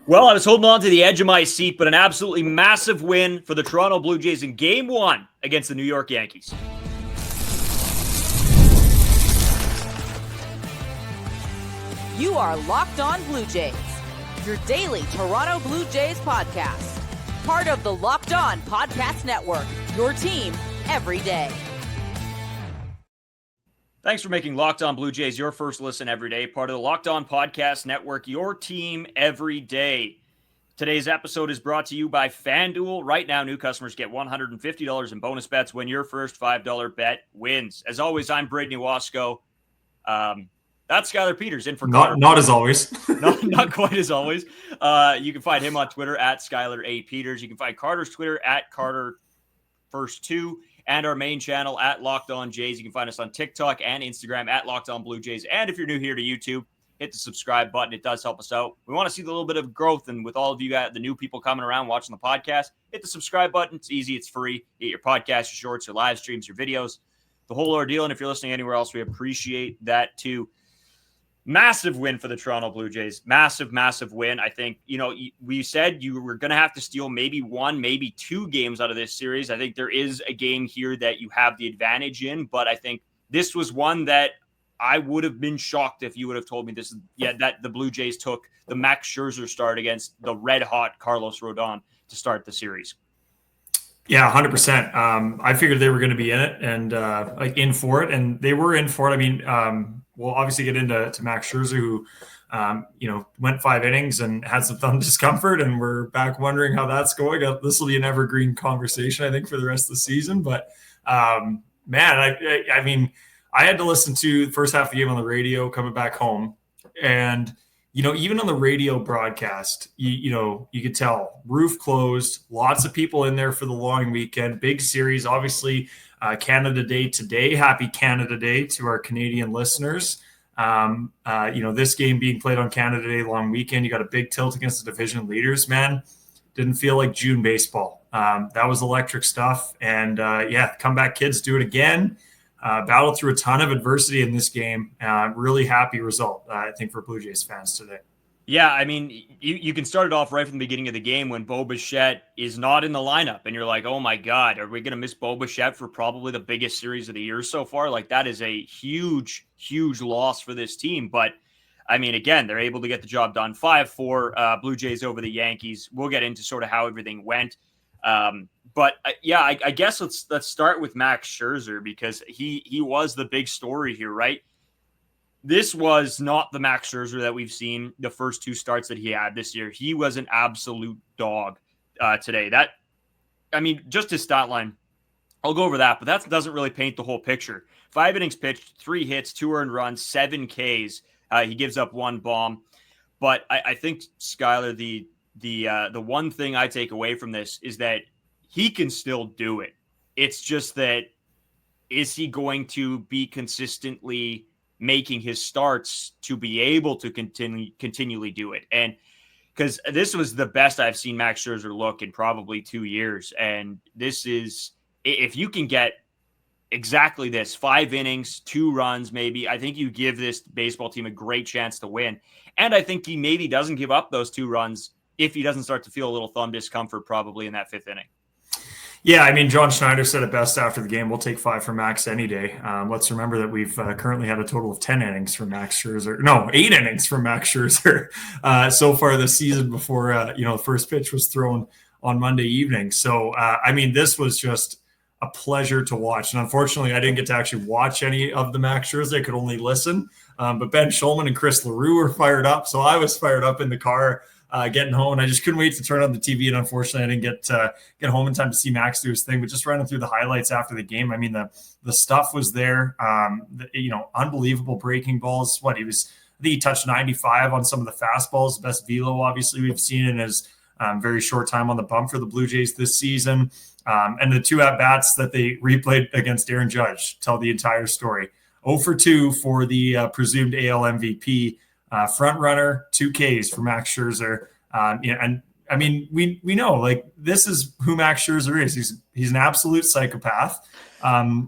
Well, I was holding on to the edge of my seat, but an absolutely massive win for the Toronto Blue Jays in Game 1 against the New York Yankees. You are Locked On Blue Jays, your daily Toronto Blue Jays podcast. Part of the Locked On Podcast Network, your team every day. Thanks for making Locked On Blue Jays your first listen every day. Part of the Locked On Podcast Network, your team every day. Today's episode is brought to you by FanDuel. Right now, new customers get $150 in bonus bets when your first $5 bet wins. As always, I'm Brayden. That's Skylar Peters in for Carter. Not as always. not quite as always. You can find him on Twitter at Skylar A. Peters. You can find Carter's Twitter at Carter First Two, and our main channel at Locked On Jays. You can find us on TikTok and Instagram at Locked On Blue Jays. And if you're new here to YouTube, hit the subscribe button. It does help us out. We want to see a little bit of growth, and with all of you guys, the new people coming around watching the podcast, hit the subscribe button. It's easy. It's free. Get your podcasts, your shorts, your live streams, your videos, the whole ordeal. And if you're listening anywhere else, we appreciate that too. Massive win for the Toronto Blue Jays. Massive, massive win. I think, we said you were going to have to steal maybe one, maybe two games out of this series. I think there is a game here that you have the advantage in, but I think this was one that I would have been shocked if you would have told me that the Blue Jays took the Max Scherzer start against the red-hot Carlos Rodon to start the series. Yeah, 100%. I figured they were going to be in it and in for it, and they were in for it. I mean, we'll obviously get into Max Scherzer, who, went 5 innings and had some thumb discomfort, and we're back wondering how that's going. This will be an evergreen conversation, I think, for the rest of the season. But, man, I mean, I had to listen to the first half of the game on the radio coming back home, and even on the radio broadcast, you could tell roof closed, lots of people in there for the long weekend, big series, obviously Canada Day today. Happy Canada Day to our Canadian listeners. This game being played on Canada Day long weekend, you got a big tilt against the division leaders, man. Didn't feel like June baseball. That was electric stuff. And comeback kids do it again. Battled through a ton of adversity in this game. Really happy result, I think, for Blue Jays fans today. Yeah, I mean, you can start it off right from the beginning of the game when Bichette is not in the lineup, and you're like, oh my God, are we going to miss Bichette for probably the biggest series of the year so far? Like, that is a huge, huge loss for this team. But, I mean, again, they're able to get the job done. 5-4 Blue Jays over the Yankees. We'll get into sort of how everything went. I guess let's start with Max Scherzer, because he was the big story here, right? This was not the Max Scherzer that we've seen the first 2 starts that he had this year. He was an absolute dog today. Just his stat line, I'll go over that, but that doesn't really paint the whole picture. 5 innings pitched, 3 hits, 2 earned runs, 7 Ks. He gives up 1 bomb. But I think, Skylar, the one thing I take away from this is that he can still do it. It's just that, is he going to be consistently making his starts to be able to continually do it? And because this was the best I've seen Max Scherzer look in probably 2 years. And this is, if you can get exactly this, 5 innings, 2 runs, maybe, I think you give this baseball team a great chance to win. And I think he maybe doesn't give up those 2 runs if he doesn't start to feel a little thumb discomfort probably in that 5th inning. Yeah, I mean, John Schneider said it best after the game. We'll take 5 from Max any day. Let's remember that we've currently had a total of 10 innings from Max Scherzer. No, 8 innings from Max Scherzer so far this season before, the first pitch was thrown on Monday evening. So, this was just a pleasure to watch. And unfortunately, I didn't get to actually watch any of the Max Scherzer. I could only listen. But Ben Schulman and Chris LaRue were fired up. So I was fired up in the car getting home, and I just couldn't wait to turn on the TV. And unfortunately, I didn't get home in time to see Max do his thing. But just running through the highlights after the game, I mean, the stuff was there. Unbelievable breaking balls. I think he touched 95 on some of the fastballs. The best velo, obviously, we've seen in his very short time on the bump for the Blue Jays this season. And the 2 at-bats that they replayed against Aaron Judge tell the entire story. 0 for 2 for the presumed AL MVP. Front runner, 2 Ks for Max Scherzer. We know, like, this is who Max Scherzer is. He's an absolute psychopath.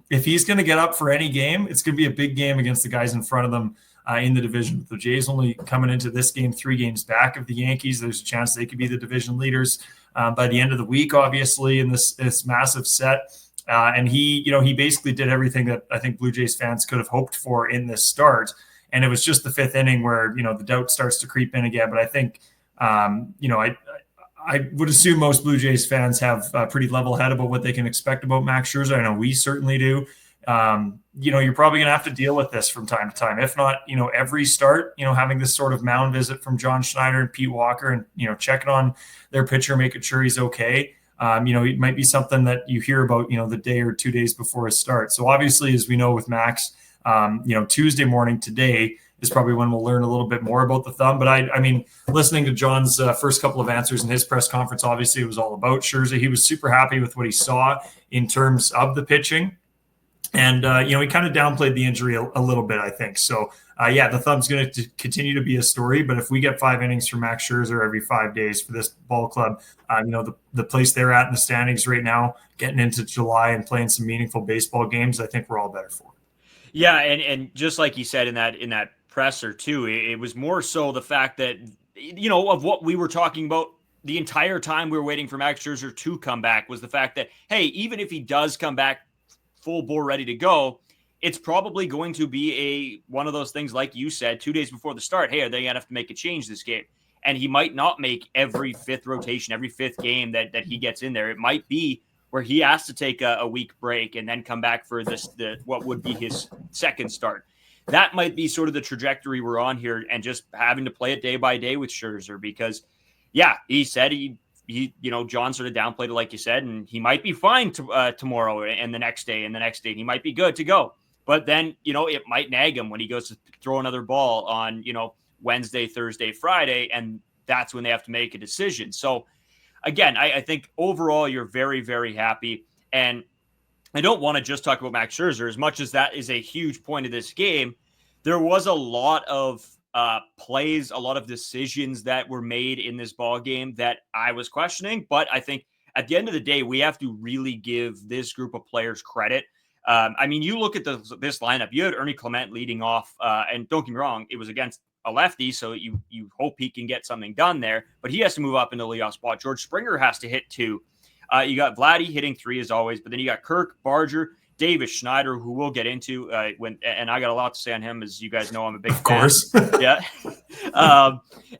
If he's going to get up for any game, it's going to be a big game against the guys in front of them in the division. The Jays only coming into this game 3 games back of the Yankees. There's a chance they could be the division leaders by the end of the week, obviously, in this massive set. And he basically did everything that I think Blue Jays fans could have hoped for in this start. And it was just the 5th inning where, the doubt starts to creep in again. But I think, I would assume most Blue Jays fans have a pretty level head about what they can expect about Max Scherzer. I know we certainly do. You're probably going to have to deal with this from time to time. If not, every start, having this sort of mound visit from John Schneider and Pete Walker and, checking on their pitcher, making sure he's okay. It might be something that you hear about, the day or 2 days before his start. So obviously, as we know with Max, Tuesday morning today is probably when we'll learn a little bit more about the thumb. But I mean, listening to John's first couple of answers in his press conference, obviously it was all about Scherzer. He was super happy with what he saw in terms of the pitching. And, he kind of downplayed the injury a little bit, I think. So, the thumb's going to continue to be a story. But if we get 5 innings from Max Scherzer every 5 days for this ball club, the place they're at in the standings right now, getting into July and playing some meaningful baseball games, I think we're all better for it. Yeah, and just like you said in that presser too, it was more so the fact that, of what we were talking about the entire time we were waiting for Max Scherzer to come back was the fact that, hey, even if he does come back full bore ready to go, it's probably going to be one of those things, like you said, 2 days before the start. Hey, are they going to have to make a change this game? And he might not make every 5th rotation, every 5th game that he gets in there. It might be where he has to take a week break and then come back for what would be his second start. That might be sort of the trajectory we're on here, and just having to play it day by day with Scherzer, because he said he John sort of downplayed it, like you said, and he might be fine tomorrow and the next day and the next day. He might be good to go. But then, it might nag him when he goes to throw another ball on, Wednesday, Thursday, Friday, and that's when they have to make a decision. So, again, I think overall you're very, very happy. And I don't want to just talk about Max Scherzer. As much as that is a huge point of this game, there was a lot of plays, a lot of decisions that were made in this ball game that I was questioning. But I think at the end of the day, we have to really give this group of players credit. You look at this lineup. You had Ernie Clement leading off, and don't get me wrong, it was against a lefty, so you hope he can get something done there. But he has to move up into the leadoff spot. George Springer has to hit 2. You got Vladdy hitting 3 as always, but then you got Kirk, Barger, Davis, Schneider, who we'll get into and I got a lot to say on him, as you guys know, I'm a big fan. Of course. Yeah.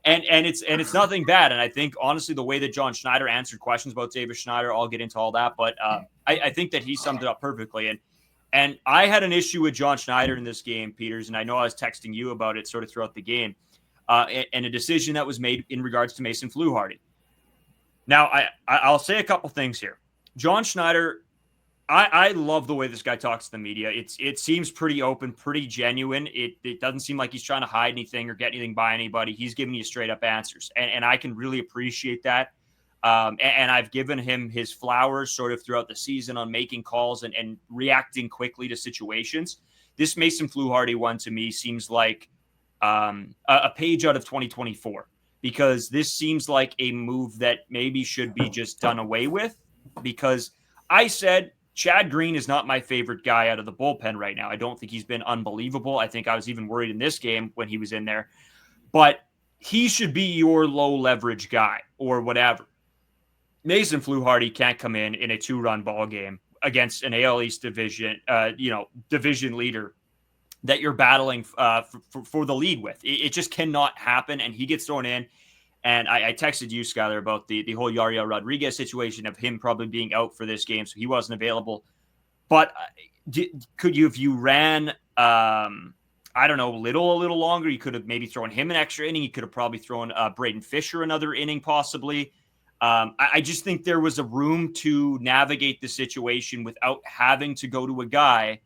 And it's nothing bad. And I think honestly, the way that John Schneider answered questions about Davis Schneider, I'll get into all that, but I think that he summed it up perfectly. And I had an issue with John Schneider in this game, Peters, and I know I was texting you about it sort of throughout the game, and a decision that was made in regards to Mason Fluharty. Now, I'll say a couple things here. John Schneider, I love the way this guy talks to the media. It seems pretty open, pretty genuine. It doesn't seem like he's trying to hide anything or get anything by anybody. He's giving you straight up answers, and I can really appreciate that. And I've given him his flowers sort of throughout the season on making calls and reacting quickly to situations. This Mason Fluharty one to me seems like a page out of 2024, because this seems like a move that maybe should be just done away with, because I said Chad Green is not my favorite guy out of the bullpen right now. I don't think he's been unbelievable. I think I was even worried in this game when he was in there, but he should be your low leverage guy or whatever. Mason Fluharty can't come in a 2-run ball game against an AL East division leader that you're battling for the lead with. It just cannot happen, and he gets thrown in. And I texted you, Skyler, about the whole Yariel Rodriguez situation of him probably being out for this game, so he wasn't available. But could you, if you ran, a little longer, you could have maybe thrown him an extra inning. You could have probably thrown Brayden Fisher another inning possibly. I just think there was a room to navigate the situation without having to go to a guy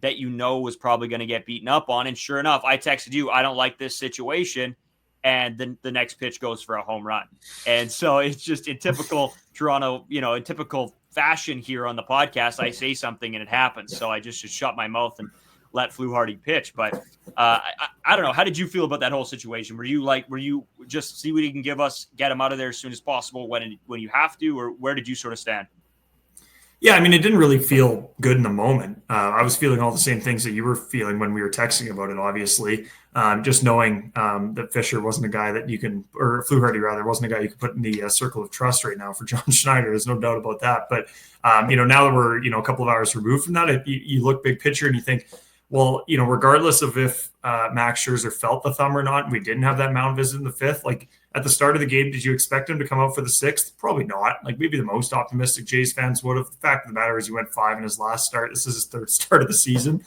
that was probably going to get beaten up on. And sure enough, I texted you, I don't like this situation. And then the next pitch goes for a home run. And so it's just in typical Toronto, in typical fashion here on the podcast, I say something and it happens. So I just should shut my mouth and let Fluharty pitch. But I don't know. How did you feel about that whole situation? Were you just see what he can give us, get him out of there as soon as possible when you have to, or where did you sort of stand? Yeah, it didn't really feel good in the moment. I was feeling all the same things that you were feeling when we were texting about it, obviously. Just knowing that Fisher wasn't a guy that you can, or Fluharty rather, wasn't a guy you could put in the circle of trust right now for John Schneider. There's no doubt about that. But, now that we're, a couple of hours removed from that, you look big picture and you think, well, regardless of if Max Scherzer felt the thumb or not, and we didn't have that mound visit in the fifth, like at the start of the game, did you expect him to come out for the sixth? Probably not. Like maybe the most optimistic Jays fans would have. The fact of the matter is he went 5 in his last start. This is his third start of the season.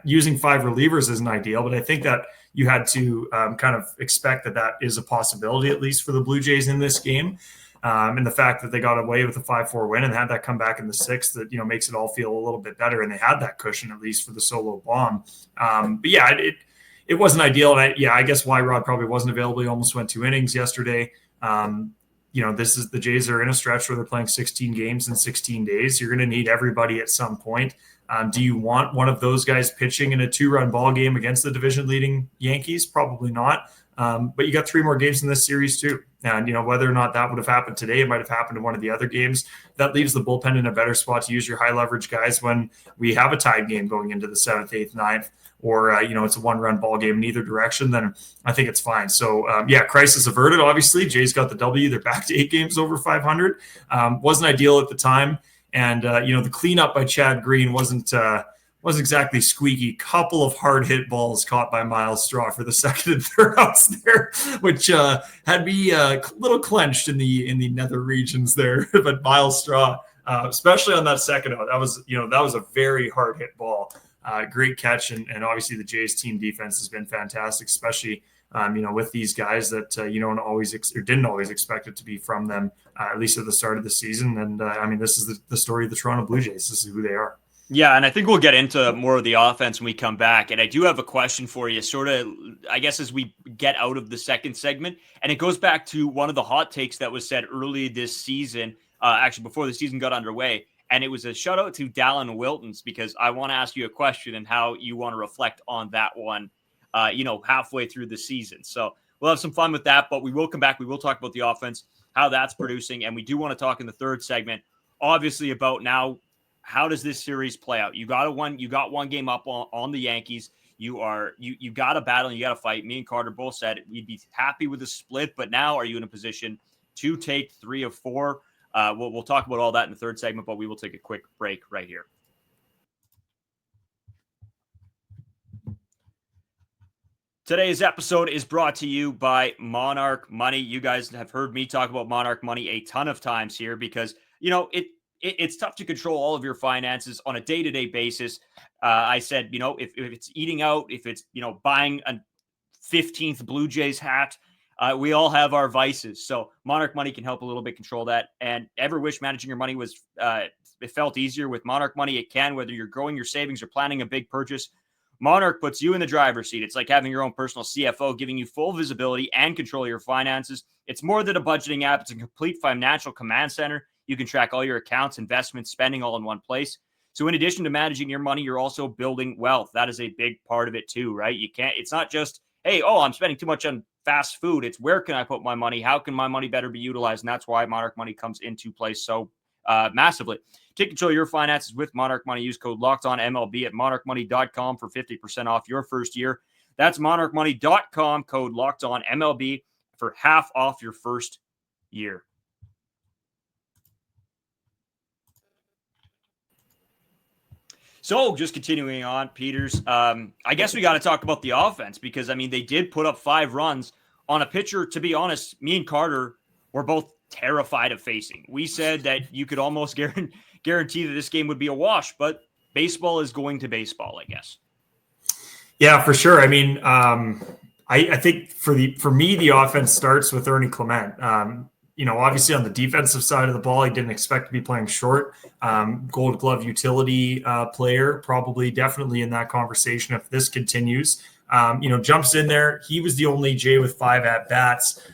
Using 5 relievers isn't ideal, but I think that you had to kind of expect that is a possibility, at least for the Blue Jays in this game. And the fact that they got away with a 5-4 win and had that come back in the sixth, that, makes it all feel a little bit better. And they had that cushion, at least for the solo bomb. It wasn't ideal. And I guess Rod probably wasn't available. He almost went 2 innings yesterday. This is the Jays are in a stretch where they're playing 16 games in 16 days. You're going to need everybody at some point. Do you want one of those guys pitching in a 2-run ball game against the division-leading Yankees? Probably not. But you got 3 more games in this series too. And, whether or not that would have happened today, it might have happened in one of the other games. That leaves the bullpen in a better spot to use your high-leverage guys when we have a tied game going into the 7th, 8th, 9th, or, it's a 1-run ball game in either direction, then I think it's fine. So, crisis averted, obviously. Jays got the W. They're back to 8 games over 500. Wasn't ideal at the time. And, the cleanup by Chad Green wasn't exactly squeaky. Couple of hard hit balls caught by Miles Straw for the second and third outs there, which had me a little clenched in the nether regions there. But Miles Straw, especially on that second out, that was a very hard hit ball. Great catch. And obviously the Jays team defense has been fantastic, especially with these guys that didn't always expect it to be from them, at least at the start of the season. And this is the story of the Toronto Blue Jays. This is who they are. Yeah, and I think we'll get into more of the offense when we come back. And I do have a question for you, sort of, I guess, as we get out of the second segment. And it goes back to one of the hot takes that was said early this season, actually before the season got underway. And it was a shout out to Dallin Wiltons, because I want to ask you a question and how you want to reflect on that one, halfway through the season. So we'll have some fun with that, but we will come back. We will talk about the offense, how that's producing. And we do want to talk in the third segment, obviously, about now, how does this series play out? You got one game up on the Yankees. You got to battle and you got to fight. Me and Carter both said we'd be happy with a split, but now are you in a position to take 3 of 4? We'll talk about all that in the third segment, but we will take a quick break right here. Today's episode is brought to you by Monarch Money. You guys have heard me talk about Monarch Money a ton of times here because, it's tough to control all of your finances on a day-to-day basis. I said, if it's eating out, if it's, buying a 15th Blue Jays hat, we all have our vices. So Monarch Money can help a little bit control that. And ever wish managing your money was, it felt easier with Monarch Money? It can, whether you're growing your savings or planning a big purchase. Monarch puts you in the driver's seat. It's like having your own personal CFO, giving you full visibility and control of your finances. It's more than a budgeting app. It's a complete financial command center. You can track all your accounts, investments, spending all in one place. So in addition to managing your money, you're also building wealth. That is a big part of it too, right? It's not just, hey, I'm spending too much on fast food. It's where can I put my money? How can my money better be utilized? And that's why Monarch Money comes into play so massively. Take control of your finances with Monarch Money. Use code LOCKEDONMLB at monarchmoney.com for 50% off your first year. That's monarchmoney.com, code LOCKEDONMLB for half off your first year. So just continuing on, Peters, I guess we got to talk about the offense because, they did put up 5 runs on a pitcher. To be honest, me and Carter were both terrified of facing. We said that you could almost guarantee that this game would be a wash, but baseball is going to baseball, I guess. Yeah, for sure. I think for me, the offense starts with Ernie Clement. Obviously on the defensive side of the ball, he didn't expect to be playing short. Gold Glove utility player, probably definitely in that conversation if this continues. Jumps in there. He was the only Jay with 5 at-bats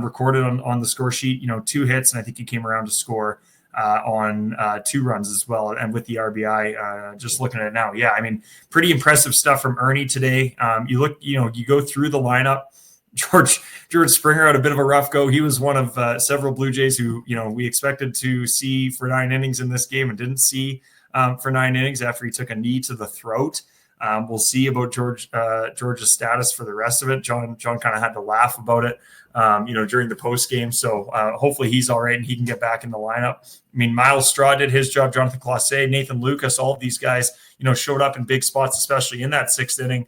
recorded on the score sheet, 2 hits, and I think he came around to score on 2 runs as well. And with the RBI, just looking at it now. Yeah, pretty impressive stuff from Ernie today. You go through the lineup. George Springer had a bit of a rough go. He was one of several Blue Jays who, we expected to see for 9 innings in this game and didn't see for 9 innings after he took a knee to the throat. We'll see about George's status for the rest of it. John kind of had to laugh about it, during the post game. So hopefully he's all right and he can get back in the lineup. I mean, Miles Straw did his job. Jonathan Clase, Nathan Lucas, all of these guys, showed up in big spots, especially in that sixth inning,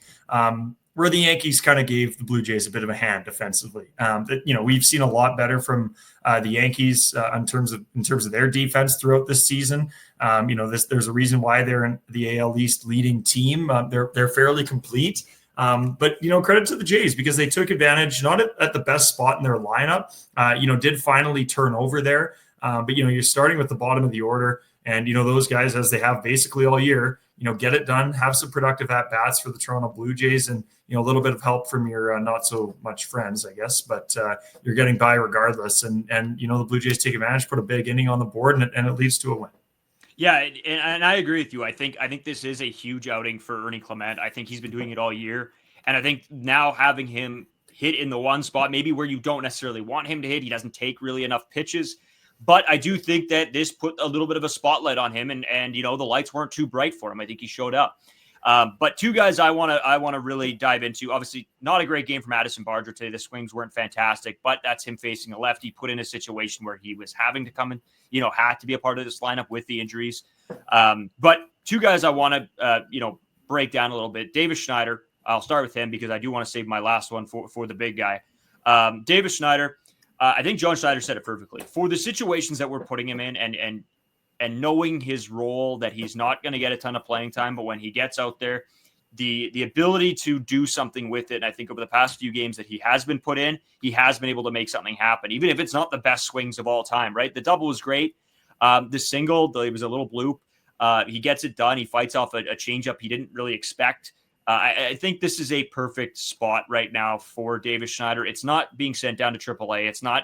where the Yankees kind of gave the Blue Jays a bit of a hand defensively. We've seen a lot better from the Yankees in terms of their defense throughout this season. There's a reason why they're in the AL East leading team. They're fairly complete. But credit to the Jays because they took advantage, not at the best spot in their lineup, did finally turn over there. But you're starting with the bottom of the order and, those guys, as they have basically all year, get it done, have some productive at-bats for the Toronto Blue Jays and, a little bit of help from your not so much friends, I guess, but you're getting by regardless. And the Blue Jays take advantage, put a big inning on the board and it leads to a win. Yeah, and I agree with you. I think this is a huge outing for Ernie Clement. I think he's been doing it all year. And I think now having him hit in the one spot, maybe where you don't necessarily want him to hit, he doesn't take really enough pitches. But I do think that this put a little bit of a spotlight on him, and the lights weren't too bright for him. I think he showed up. But two guys I want to really dive into. Obviously, not a great game from Addison Barger today. The swings weren't fantastic, but that's him facing a lefty, put in a situation where he was having to come in, had to be a part of this lineup with the injuries. But two guys I want to break down a little bit. Davis Schneider. I'll start with him because I do want to save my last one for the big guy. Davis Schneider. I think John Schneider said it perfectly. For the situations that we're putting him in and knowing his role, that he's not going to get a ton of playing time, but when he gets out there, the ability to do something with it. And I think over the past few games that he has been put in, he has been able to make something happen, even if it's not the best swings of all time, right? The double was great. The single, it was a little bloop. He gets it done. He fights off a changeup he didn't really expect. I think this is a perfect spot right now for Davis Schneider. It's not being sent down to AAA. It's not,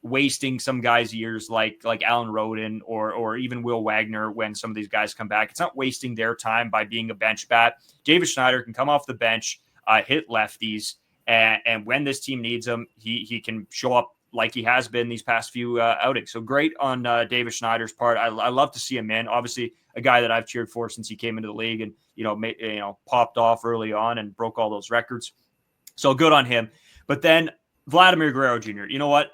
wasting some guys' years like Alan Roden or even Will Wagner when some of these guys come back. It's not wasting their time by being a bench bat. Davis Schneider can come off the bench, hit lefties, and when this team needs him, he can show up like he has been these past few outings. So great on Davis Schneider's part. I love to see him in. Obviously, a guy that I've cheered for since he came into the league and popped off early on and broke all those records. So good on him. But then Vladimir Guerrero Jr. You know what?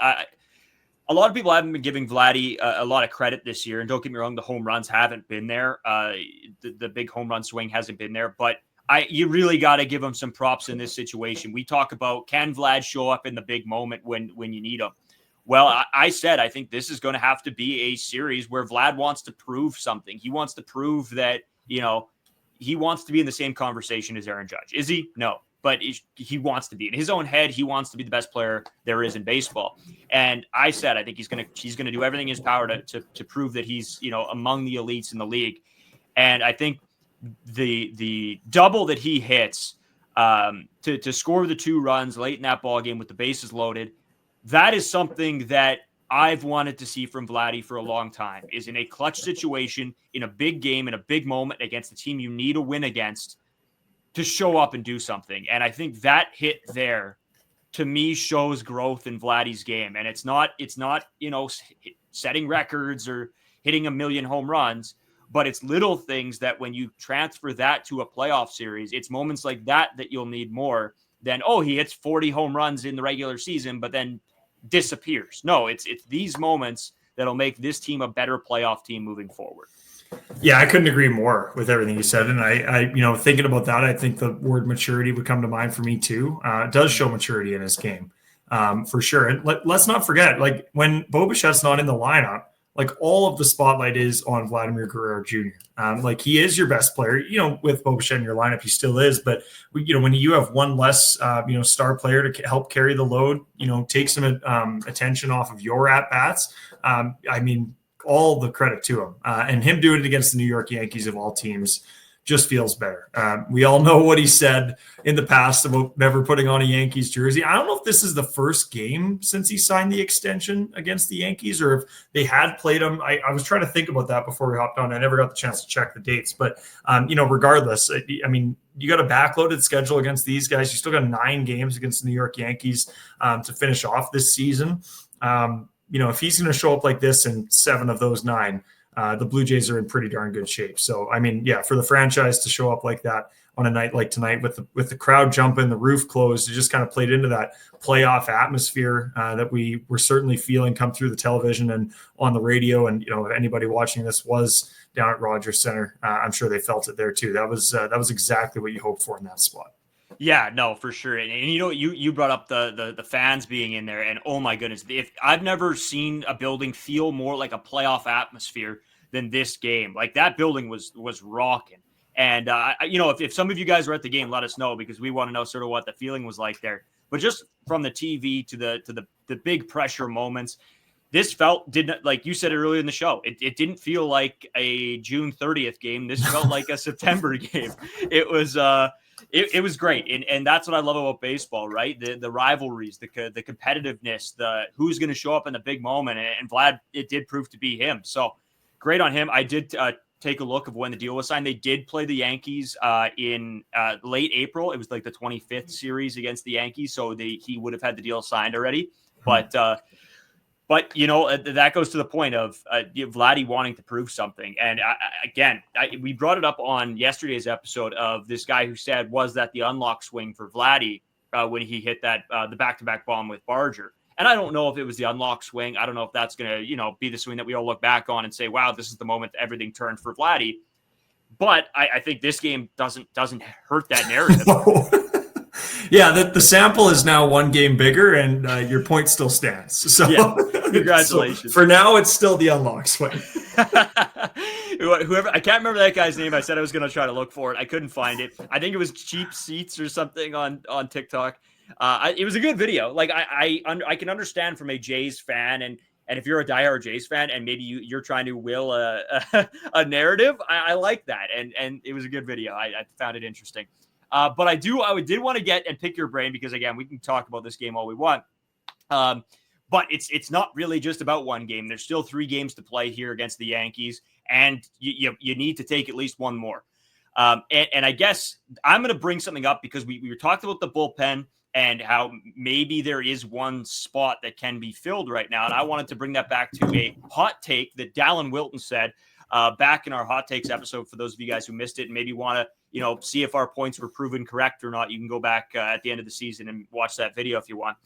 A lot of people haven't been giving Vladdy a lot of credit this year, and don't get me wrong, the home runs haven't been there. The big home run swing hasn't been there, but you really got to give him some props in this situation. We talk about, can Vlad show up in the big moment when you need him? Well, I said I think this is going to have to be a series where Vlad wants to prove something. He wants to prove that, he wants to be in the same conversation as Aaron Judge. Is he? No. But he wants to be. In his own head, he wants to be the best player there is in baseball. And I said I think he's going to do everything in his power to prove that he's among the elites in the league. And I think the double that he hits to score the 2 runs late in that ball game with the bases loaded, that is something that I've wanted to see from Vladdy for a long time. Is in a clutch situation, in a big game, in a big moment against the team you need a win against, to show up and do something. And I think that hit there to me shows growth in Vladdy's game. And it's not, setting records or hitting 1 million home runs, but it's little things that when you transfer that to a playoff series, it's moments like that you'll need more than, he hits 40 home runs in the regular season, but then disappears. No, it's these moments that'll make this team a better playoff team moving forward. Yeah, I couldn't agree more with everything you said. And I thinking about that, I think the word maturity would come to mind for me too. It does show maturity in his game, for sure. And let's not forget, like when Bichette's not in the lineup, like all of the spotlight is on Vladimir Guerrero Jr. Like he is your best player, with Bichette in your lineup, he still is. But when you have one less, star player to help carry the load, take some attention off of your at bats. All the credit to him, and him doing it against the New York Yankees of all teams just feels better. We all know what he said in the past about never putting on a Yankees jersey. I don't know if this is the first game since he signed the extension against the Yankees, or if they had played him. I was trying to think about that before we hopped on. I never got the chance to check the dates, but regardless, you got a backloaded schedule against these guys. You still got 9 games against the New York Yankees to finish off this season. If he's going to show up like this in 7 of those 9, the Blue Jays are in pretty darn good shape. So, for the franchise to show up like that on a night like tonight with the crowd jumping, the roof closed. It just kind of played into that playoff atmosphere that we were certainly feeling come through the television and on the radio. And, you know, if anybody watching this was down at Rogers Center, I'm sure they felt it there too. That was exactly what you hoped for in that spot. Yeah, no, for sure. And you know, you brought up the fans being in there, and oh my goodness, if I've never seen a building feel more like a playoff atmosphere than this game. Like, that building was rocking. And you know, if some of you guys were at the game, let us know, because we want to know sort of what the feeling was like there. But just from the TV to the big pressure moments, this didn't, like you said earlier in the show, it didn't feel like a June 30th game. This felt like a September game. It was great. And that's what I love about baseball, right? The rivalries, the competitiveness, the who's going to show up in the big moment. And Vlad, it did prove to be him. So great on him. I did take a look of when the deal was signed. They did play the Yankees in late April. It was like the 25th series against the Yankees. So he would have had the deal signed already. But you know, that goes to the point of Vladdy wanting to prove something. And we brought it up on yesterday's episode of this guy who said, was that the unlock swing for Vladdy when he hit that the back-to-back bomb with Barger? And I don't know if it was the unlock swing. I don't know if that's going to, you know, be the swing that we all look back on and say, wow, this is the moment everything turned for Vladdy. But I think this game doesn't hurt that narrative. Yeah, the sample is now one game bigger, and your point still stands. So, yeah, congratulations. So for now, it's still the unlock swing. Whoever, I can't remember that guy's name. I said I was going to try to look for it. I couldn't find it. I think it was Cheap Seats or something on TikTok. It was a good video. Like, I can understand from a Jays fan, and if you're a diehard Jays fan and maybe you're trying to will a narrative, I like that. And it was a good video. I found it interesting. But I did want to get and pick your brain, because again, we can talk about this game all we want. But it's not really just about one game. There's still 3 games to play here against the Yankees, and you need to take at least one more. And I guess I'm going to bring something up, because we were talking about the bullpen and how maybe there is one spot that can be filled right now. And I wanted to bring that back to a hot take that Dallin Wilton said back in our hot takes episode. For those of you guys who missed it and maybe want to, you know, see if our points were proven correct or not, you can go back at the end of the season and watch that video if you want.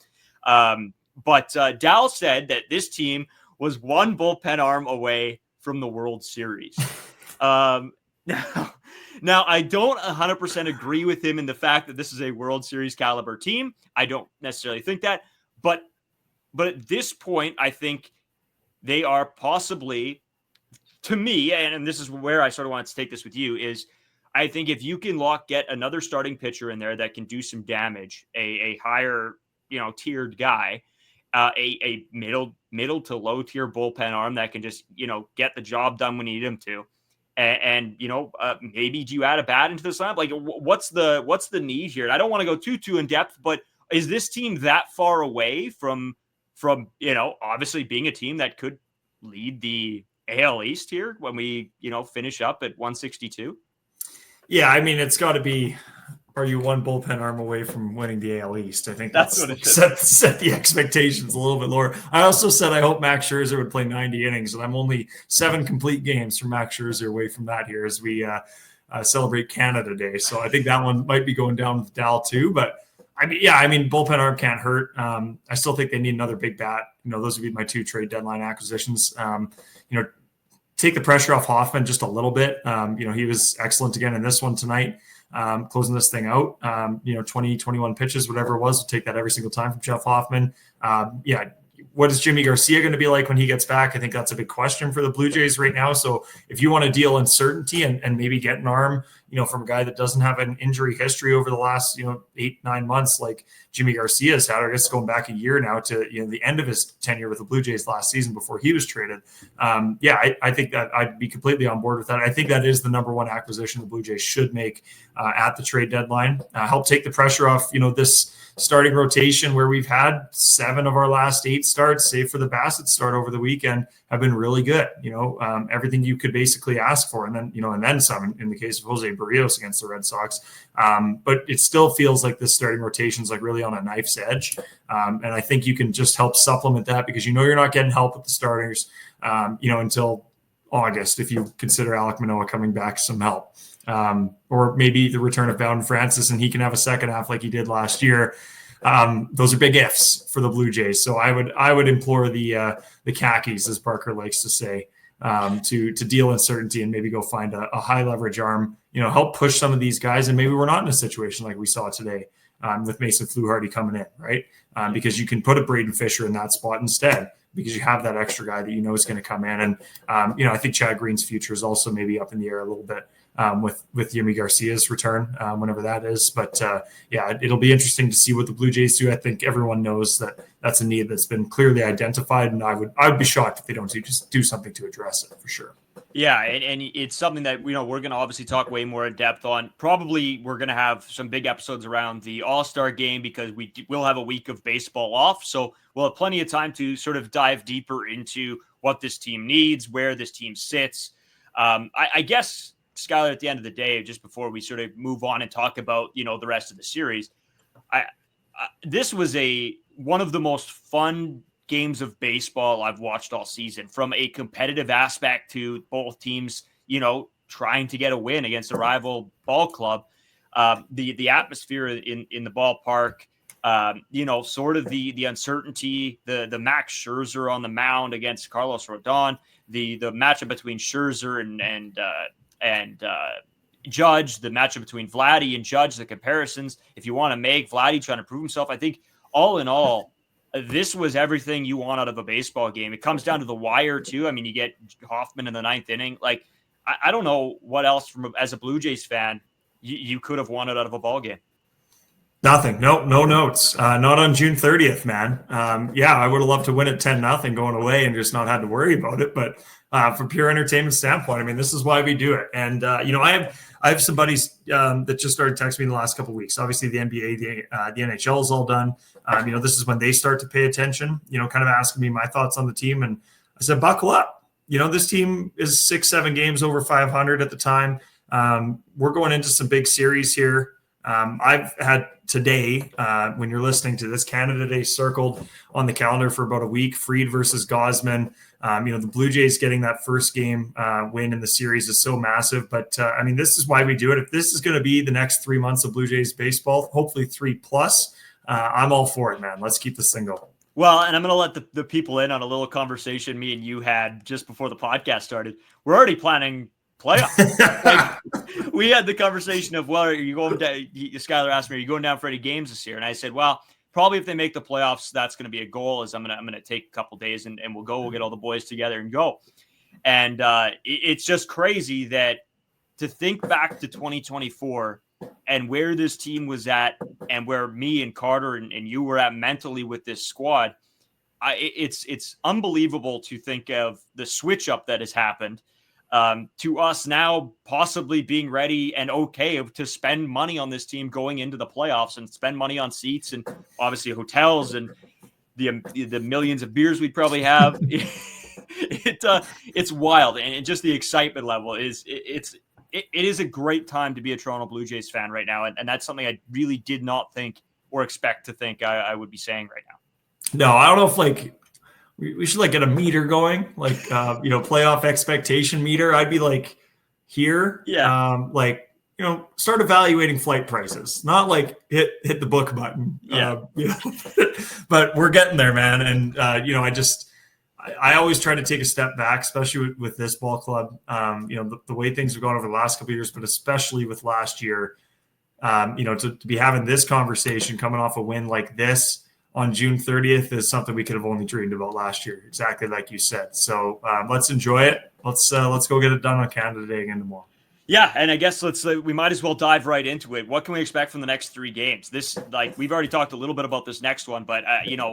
But Dal said that this team was one bullpen arm away from the World Series. Now, I don't 100% agree with him in the fact that this is a World Series caliber team. I don't necessarily think that. But at this point, I think they are possibly, to me, and this is where I sort of wanted to take this with you, is I think if you can get another starting pitcher in there that can do some damage, a higher, you know, tiered guy, a middle to low tier bullpen arm that can just, you know, get the job done when you need him to. And you know, maybe do you add a bat into this lineup? Like, what's the need here? And I don't want to go too in depth, but is this team that far away from, you know, obviously being a team that could lead the AL East here when we, you know, finish up at 162? Yeah, I mean, it's got to be, are you one bullpen arm away from winning the AL East? I think that's what it set the expectations a little bit lower. I also said I hope Max Scherzer would play 90 innings, and I'm only 7 complete games from Max Scherzer away from that here as we celebrate Canada Day. So I think that one might be going down with Dal too. But I mean, bullpen arm can't hurt. I still think they need another big bat. You know, those would be my 2 trade deadline acquisitions. You know, take the pressure off Hoffman just a little bit. You know, he was excellent again in this one tonight. Closing this thing out, 20, 21 pitches, whatever it was, we'll take that every single time from Jeff Hoffman. What is Jimmy Garcia going to be like when he gets back? I think that's a big question for the Blue Jays right now. So if you want to deal uncertainty and maybe get an arm, you know, from a guy that doesn't have an injury history over the last, 8-9 months, like Jimmy Garcia's had, I guess going back a year now to, the end of his tenure with the Blue Jays last season before he was traded. I think that I'd be completely on board with that. I think that is the number one acquisition the Blue Jays should make at the trade deadline. Help take the pressure off, this starting rotation where we've had 7 of our last 8 starts, save for the Bassitt start over the weekend, have been really good. Everything you could basically ask for, and then some in the case of Jose Berrios against the Red Sox. But it still feels like this starting rotation is like really on a knife's edge. And I think you can just help supplement that because you're not getting help with the starters, until August if you consider Alek Manoah coming back some help. Or maybe the return of Bowden Francis and he can have a second half like he did last year. Those are big ifs for the Blue Jays. So I would implore the khakis, as Parker likes to say, to deal in certainty and maybe go find a high leverage arm, help push some of these guys. And maybe we're not in a situation like we saw today with Mason Fluharty coming in, right? Because you can put a Brayden Fisher in that spot instead, because you have that extra guy that is going to come in. And, I think Chad Green's future is also maybe up in the air a little bit with Yimi Garcia's return, whenever that is. But it'll be interesting to see what the Blue Jays do. I think everyone knows that that's a need that's been clearly identified, and I would be shocked if they don't just do something to address it for sure. Yeah, and it's something that we're going to obviously talk way more in depth on. Probably we're going to have some big episodes around the All-Star game because we will have a week of baseball off. So we'll have plenty of time to sort of dive deeper into what this team needs, where this team sits. I guess, Skylar, at the end of the day, just before we sort of move on and talk about, the rest of the series, this was one of the most fun games of baseball I've watched all season, from a competitive aspect to both teams, trying to get a win against a rival ball club. The atmosphere in the ballpark, sort of the uncertainty, the Max Scherzer on the mound against Carlos Rodon, the matchup between Scherzer and Judge, the matchup between Vladdy and Judge, the comparisons, if you want to make Vladdy trying to prove himself. I think all in all, this was everything you want out of a baseball game. It comes down to the wire too. I mean, you get Hoffman in the 9th inning. Like, I don't know what else as a Blue Jays fan you could have wanted out of a ball game. Nothing. No notes. Not on June 30th, man. I would have loved to win at 10-0 going away and just not had to worry about it. But from pure entertainment standpoint, I mean, this is why we do it. And, I have some buddies that just started texting me in the last couple of weeks. Obviously, the NBA, the NHL is all done. This is when they start to pay attention, kind of asking me my thoughts on the team. And I said, buckle up. This team is 6-7 games over 500 at the time. We're going into some big series here. I've had today, when you're listening to this, Canada Day circled on the calendar for about a week. Fried versus Gausman. The Blue Jays getting that first game win in the series is so massive. But, this is why we do it. If this is going to be the next 3 months of Blue Jays baseball, hopefully 3+, I'm all for it, man. Let's keep this thing going. Well, and I'm going to let the people in on a little conversation me and you had just before the podcast started. We're already planning playoffs. We had the conversation of, well, are you going down? Skylar asked me, are you going down for any games this year? And I said, well, probably if they make the playoffs, that's going to be a goal. Is I'm gonna take a couple days and we'll get all the boys together and go. And it's just crazy that to think back to 2024 and where this team was at and where me and Carter and you were at mentally with this squad. It's unbelievable to think of the switch up that has happened. To us now possibly being ready and okay to spend money on this team going into the playoffs and spend money on seats and obviously hotels and the millions of beers we'd probably have. It's wild. And just the excitement level it is a great time to be a Toronto Blue Jays fan right now. And that's something I really did not think or expect to think I would be saying right now. No, I don't know if we should get a meter going, playoff expectation meter. I'd be here. Yeah. Start evaluating flight prices, not hit the book button. Yeah. But we're getting there, man. And, I always try to take a step back, especially with this ball club. The way things have gone over the last couple of years, but especially with last year, to be having this conversation coming off a win like this on June 30th is something we could have only dreamed about last year, exactly like you said. So let's enjoy it. Let's go get it done on Canada Day again tomorrow. Yeah, and I guess we might as well dive right into it. What can we expect from the next 3 games? This, we've already talked a little bit about this next one, but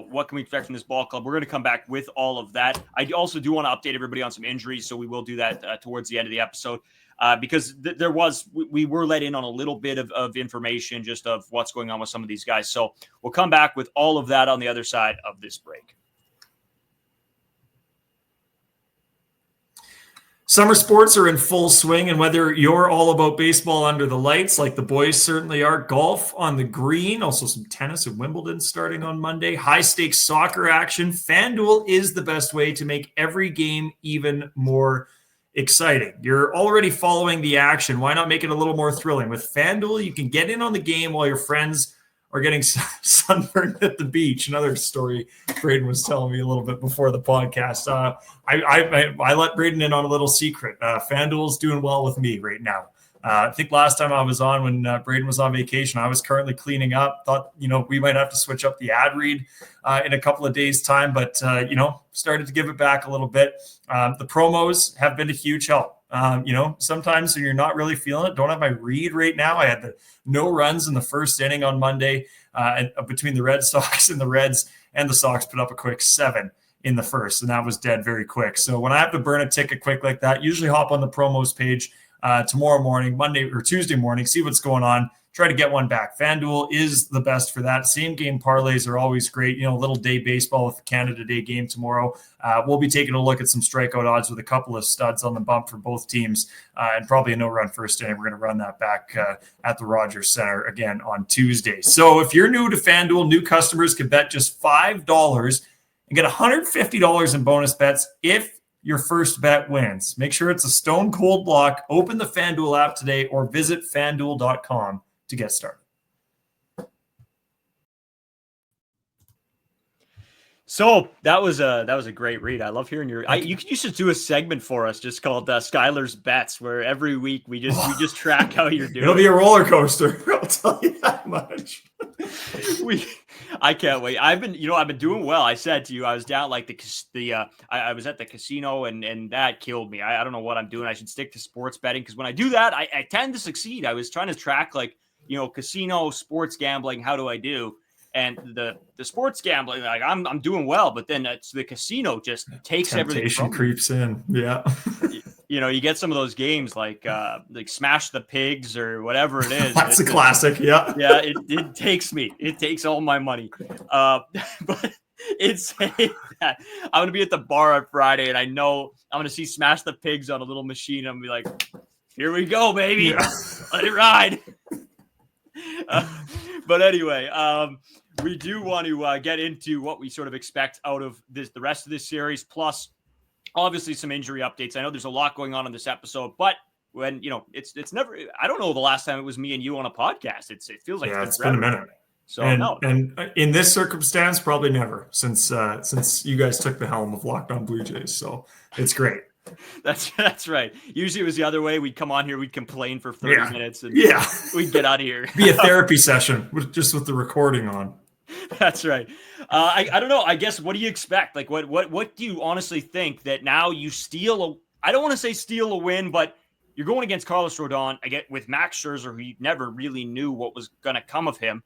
what can we expect from this ball club? We're going to come back with all of that. I also do want to update everybody on some injuries, so we will do that towards the end of the episode. Because we were let in on a little bit of information just of what's going on with some of these guys. So we'll come back with all of that on the other side of this break. Summer sports are in full swing, and whether you're all about baseball under the lights, like the boys certainly are, golf on the green, also some tennis and Wimbledon starting on Monday, high-stakes soccer action, FanDuel is the best way to make every game even more exciting. You're already following the action. Why not make it a little more thrilling? With FanDuel, you can get in on the game while your friends are getting sunburned at the beach. Another story Brayden was telling me a little bit before the podcast. I let Brayden in on a little secret. FanDuel's doing well with me right now. I think last time I was on when Brayden was on vacation, I was currently cleaning up. Thought, we might have to switch up the ad read in a couple of days' time, but, started to give it back a little bit. The promos have been a huge help. Sometimes when you're not really feeling it, don't have my read right now. I had the no runs in the first inning on Monday between the Red Sox and the Reds, and the Sox put up a quick 7 in the first, and that was dead very quick. So when I have to burn a ticket quick like that, usually hop on the promos page tomorrow morning, Monday or Tuesday morning, see what's going on, try to get one back. FanDuel is the best for that. Same game parlays are always great. Little day baseball with the Canada Day game tomorrow. We'll be taking a look at some strikeout odds with a couple of studs on the bump for both teams, and probably a no-run first inning. We're going to run that back at the Rogers Center again on Tuesday. So if you're new to FanDuel, new customers can bet just $5 and get $150 in bonus bets if your first bet wins. Make sure it's a stone cold lock. Open the FanDuel app today or visit FanDuel.com to get started. So that was a great read. I love hearing you should do a segment for us just called Skylar's Bets, where every week we just track how you're doing. It'll be a roller coaster. I'll tell you that much. I can't wait. I've been doing well. I said to you, I was down I was at the casino and that killed me. I don't know what I'm doing. I should stick to sports betting, because when I do that, I tend to succeed. I was trying to track casino, sports gambling. How do I do? And the sports gambling, I'm doing well, but then it's the casino just takes everything. Temptation creeps in. Yeah. You get some of those games like Smash the Pigs or whatever it is. That's a classic. Yeah. Yeah. It takes all my money. But it's that I'm going to be at the bar on Friday, and I know I'm going to see Smash the Pigs on a little machine. I'm going to be like, here we go, baby. Yeah. Let it ride. But anyway, we do want to get into what we sort of expect out of the rest of this series, plus obviously some injury updates. I know there's a lot going on in this episode, but when it's never. I don't know the last time it was me and you on a podcast. It feels like it's been a minute. So and in this circumstance, probably never since you guys took the helm of Locked On Blue Jays. So it's great. That's right. Usually it was the other way. We'd come on here, we'd complain for 30 minutes, and we'd get out of here. Be a therapy session with the recording on. That's right. I don't know. I guess, what do you expect? Like, what do you honestly think that now you steal I don't want to say steal a win, but you're going against Carlos Rodon, with Max Scherzer, who you never really knew what was going to come of him.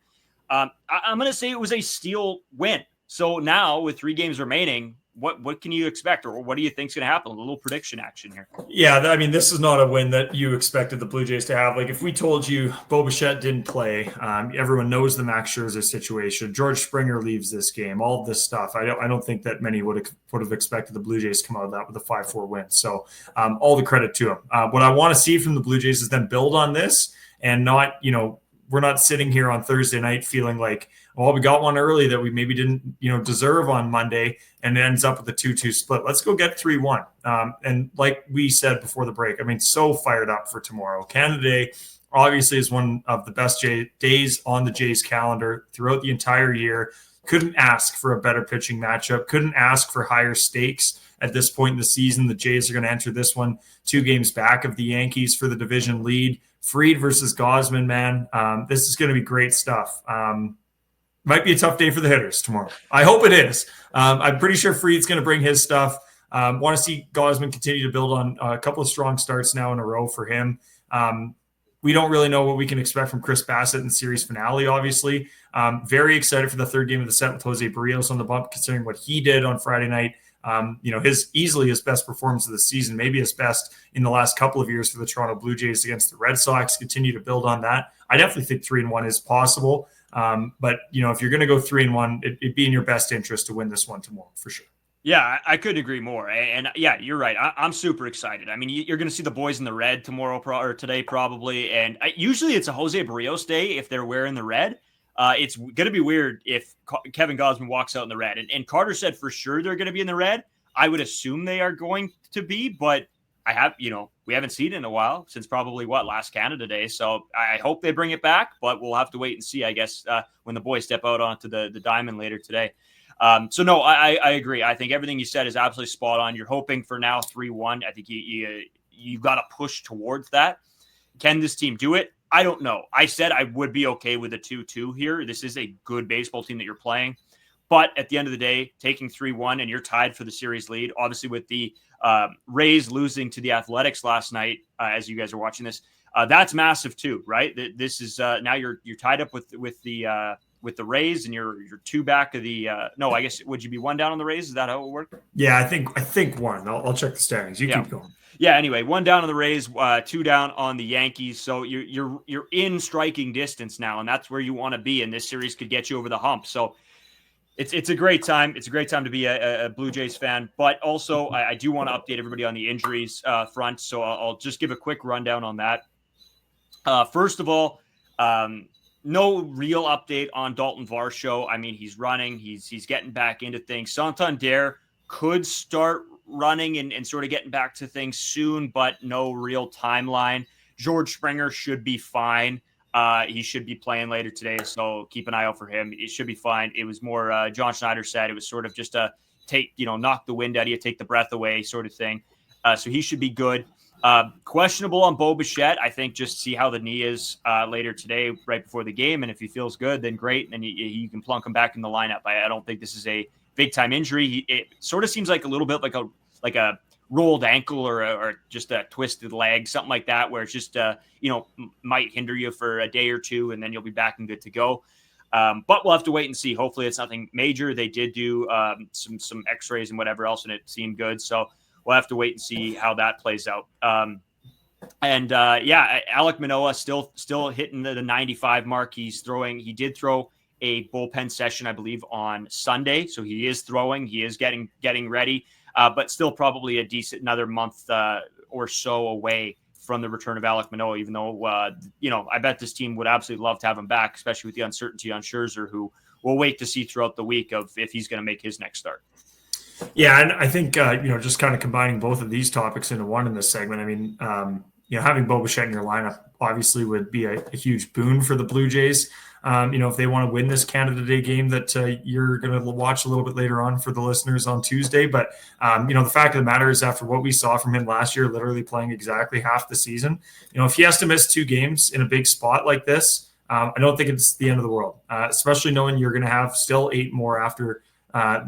I'm going to say it was a steal win. So now with 3 games remaining, what can you expect, or what do you think is going to happen? A little prediction action here. Yeah, I mean, this is not a win that you expected the Blue Jays to have. Like, if we told you Bichette didn't play, everyone knows the Max Scherzer situation. George Springer leaves this game. All of this stuff. I don't think that many would have expected the Blue Jays to come out of that with a 5-4 win. So all the credit to them. What I want to see from the Blue Jays is them build on this, and not, we're not sitting here on Thursday night feeling like, well, we got one early that we maybe didn't, deserve on Monday, and it ends up with a 2-2 split. Let's go get 3-1. And like we said before the break, I mean, so fired up for tomorrow. Canada Day obviously is one of the best days on the Jays calendar throughout the entire year. Couldn't ask for a better pitching matchup. Couldn't ask for higher stakes at this point in the season. The Jays are going to enter this one 2 games back of the Yankees for the division lead. Fried versus Gausman, man. This is going to be great stuff. Might be a tough day for the hitters tomorrow. I hope it is. I'm pretty sure Fried's going to bring his stuff. Want to see Gausman continue to build on a couple of strong starts now in a row for him. We don't really know what we can expect from Chris Bassitt in the series finale, obviously. Very excited for the 3rd game of the set with Jose Berrios on the bump, considering what he did on Friday night. Easily his best performance of the season, maybe his best in the last couple of years for the Toronto Blue Jays against the Red Sox. Continue to build on that. I definitely think 3-1 is possible. But if you're going to go 3-1, it'd be in your best interest to win this one tomorrow for sure. Yeah, I couldn't agree more. And yeah, you're right. I'm super excited. I mean, you're going to see the boys in the red tomorrow or today probably. And usually it's a Jose Berrios day if they're wearing the red. It's going to be weird if Kevin Gausman walks out in the red. And Carter said for sure they're going to be in the red. I would assume they are going to be, but we haven't seen it in a while since probably last Canada Day. So I hope they bring it back, but we'll have to wait and see, I guess, when the boys step out onto the diamond later today. So no, I agree. I think everything you said is absolutely spot on. You're hoping for now 3-1. I think you got to push towards that. Can this team do it? I don't know. I said I would be okay with a 2-2 here. This is a good baseball team that you're playing. But at the end of the day, taking 3-1 and you're tied for the series lead, obviously with the Rays losing to the Athletics last night, as you guys are watching this, that's massive too, right? This is now you're tied up with the Rays, and you're 2 back of the. No, I guess would you be 1 down on the Rays? Is that how it would work? Yeah, I think 1. I'll check the standings. You keep going. Yeah. Anyway, 1 down on the Rays, 2 down on the Yankees. So you're in striking distance now, and that's where you want to be. And this series could get you over the hump. So it's a great time. It's a great time to be a Blue Jays fan. But also, I do want to update everybody on the injuries front. So I'll just give a quick rundown on that. First of all, no real update on Daulton Varsho. I mean, he's running. He's getting back into things. Santander could start running and sort of getting back to things soon, but no real timeline. George Springer should be fine. He should be playing later today, so keep an eye out for him. It should be fine. It was more, John Schneider said, it was sort of just a knock the wind out of you, take the breath away sort of thing. So he should be good. Questionable on Bichette. I think just see how the knee is later today, right before the game. And if he feels good, then great. And you can plunk him back in the lineup. I don't think this is a big time injury. It sort of seems like a little bit like a rolled ankle or just a twisted leg, something like that, where it's just, might hinder you for a day or two, and then you'll be back and good to go. But we'll have to wait and see. Hopefully it's nothing major. They did do some x-rays and whatever else, and it seemed good. So we'll have to wait and see how that plays out. Alek Manoah still hitting the 95 mark. He did throw a bullpen session, I believe, on Sunday. So he is throwing, he is getting ready, but still probably a decent another month or so away from the return of Alek Manoah, even though, I bet this team would absolutely love to have him back, especially with the uncertainty on Scherzer, who we'll wait to see throughout the week of if he's going to make his next start. Yeah, and I think, just kind of combining both of these topics into one in this segment, I mean, having Bichette in your lineup obviously would be a huge boon for the Blue Jays. If they want to win this Canada Day game that you're going to watch a little bit later on for the listeners on Tuesday. But, the fact of the matter is, after what we saw from him last year, literally playing exactly half the season, if he has to miss 2 games in a big spot like this, I don't think it's the end of the world, especially knowing you're going to have still 8 more after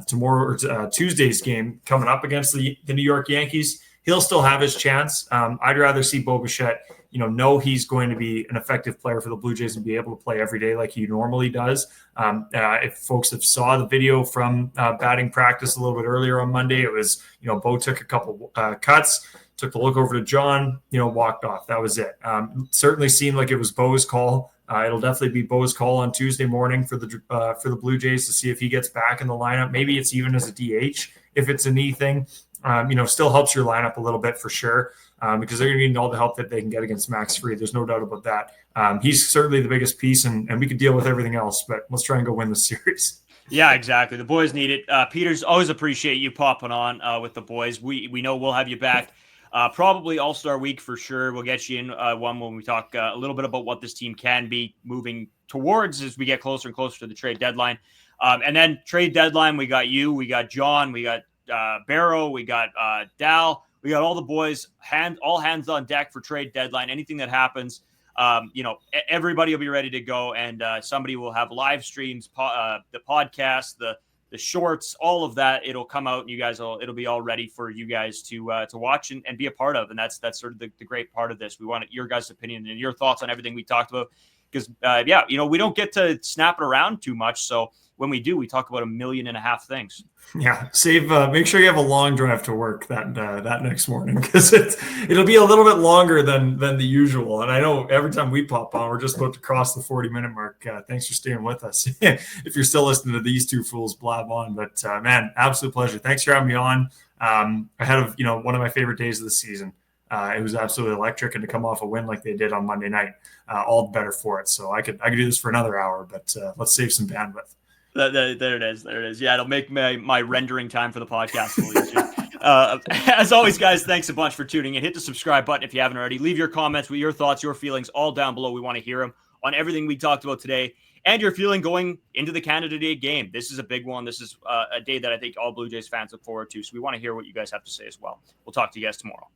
tomorrow or Tuesday's game coming up against the New York Yankees. He'll still have his chance. I'd rather see Bichette, know he's going to be an effective player for the Blue Jays and be able to play every day like he normally does. If folks have saw the video from batting practice a little bit earlier on Monday, it was, Bo took a couple cuts, took the look over to John, walked off. That was it. Certainly seemed like it was Bo's call. It'll definitely be Bo's call on Tuesday morning for the Blue Jays to see if he gets back in the lineup. Maybe it's even as a DH if it's a knee thing. Still helps your lineup a little bit for sure, because they're going to need all the help that they can get against Max Fried. There's no doubt about that. He's certainly the biggest piece, and we could deal with everything else, but let's try and go win the series. Yeah, exactly. The boys need it. Peters, always appreciate you popping on with the boys. We know we'll have you back. Probably All-Star Week for sure. We'll get you in one when we talk a little bit about what this team can be moving towards as we get closer and closer to the trade deadline. And then trade deadline, we got you, we got John, we got Barrow, we got Dal, we got all the boys, all hands on deck for trade deadline. Anything that happens, everybody will be ready to go, and somebody will have live streams, the podcast, the shorts, all of that. It'll come out, and it'll be all ready for you guys to watch and be a part of. And that's sort of the great part of this. We want your guys' opinion and your thoughts on everything we talked about, because we don't get to snap it around too much. So when we do, we talk about 1.5 million things. Yeah, make sure you have a long drive to work that next morning, because it'll be a little bit longer than the usual. And I know every time we pop on, we're just about to cross the 40-minute mark. Thanks for staying with us. If you're still listening to these two fools blab on, but man, absolute pleasure. Thanks for having me on ahead of one of my favorite days of the season. It was absolutely electric, and to come off a win like they did on Monday night, all the better for it. So I could do this for another hour, but let's save some bandwidth. There it is. Yeah, it'll make my rendering time for the podcast a little easier. As always, guys, thanks a bunch for tuning in. Hit the subscribe button if you haven't already. Leave your comments with your thoughts, your feelings, all down below. We want to hear them on everything we talked about today and your feeling going into the Canada Day game. This is a big one. This is a day that I think all Blue Jays fans look forward to. So we want to hear what you guys have to say as well. We'll talk to you guys tomorrow.